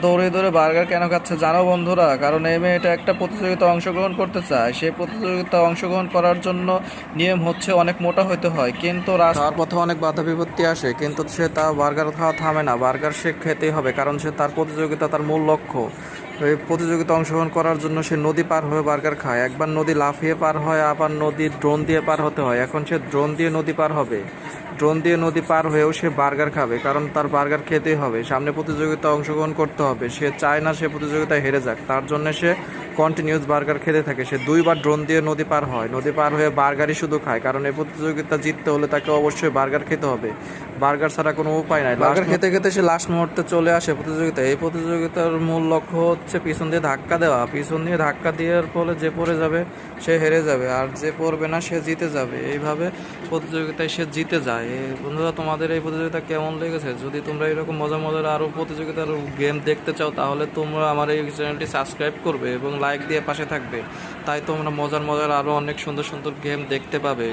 দৌড়ে দৌড়ে বার্গার কেন খাচ্ছে জানো বন্ধুরা? কারণ এই মেয়েটা একটা প্রতিযোগিতায় অংশগ্রহণ করতে চায়। সেই প্রতিযোগিতায় অংশগ্রহণ করার জন্য নিয়ম হচ্ছে অনেক মোটা হতে হয়, কিন্তু রাস্তার পথে অনেক বাধা বিপত্তি আসে, কিন্তু সে তা বার্গার খাওয়া থামে না। বার্গার সে খেতেই হবে, কারণ সে তার প্রতিযোগিতা, তার মূল লক্ষ্য। এই প্রতিযোগিতা অংশগ্রহণ করার জন্য সে নদী পার হয়ে বার্গার খায়। একবার নদী লাফিয়ে পার হয়, আবার নদী ড্রোন দিয়ে পার হতে হয়। এখন সে ড্রোন দিয়ে নদী পার হবে। ড্রোন দিয়ে নদী পার হয়েও সে বার্গার খাবে, কারণ তার বার্গার খেতেই হবে। সামনে প্রতিযোগিতা অংশগ্রহণ করতে হবে। সে চায় না সে প্রতিযোগিতায় হেরে যাক, তার জন্য সে কন্টিনিউস বার্গার খেতে থাকে। সে 2বার ড্রোন দিয়ে নদী পার হয়, নদী পার হয়ে বার্গারই শুধু খায়, কারণ এই প্রতিযোগিতা জিততে হলে তাকে অবশ্যই বার্গার খেতে হবে। বার্গার ছাড়া কোনো উপায় নাই। বার্গার খেতে খেতে সে লাস্ট মুহূর্তে চলে আসে প্রতিযোগিতায়। এই প্রতিযোগিতার মূল লক্ষ্য হচ্ছে পিছন দিয়ে ধাক্কা দেওয়া। পিছন দিয়ে ধাক্কা দেওয়ার ফলে যে পড়ে যাবে সে হেরে যাবে, আর যে পড়বে না সে জিতে যাবে। এইভাবে প্রতিযোগিতায় সে জিতে যায়। বন্ধুরা, তোমাদের এই প্রতিযোগিতা কেমন লেগেছে? যদি তোমরা এরকম মজার মজার আরও প্রতিযোগিতার গেম দেখতে চাও, তাহলে তোমরা আমার এই চ্যানেলটি সাবস্ক্রাইব করবে এবং লাইক দিয়ে পাশে থাকবে। তাই তোমরা মজার মজার আরও অনেক সুন্দর সুন্দর গেম দেখতে পাবে।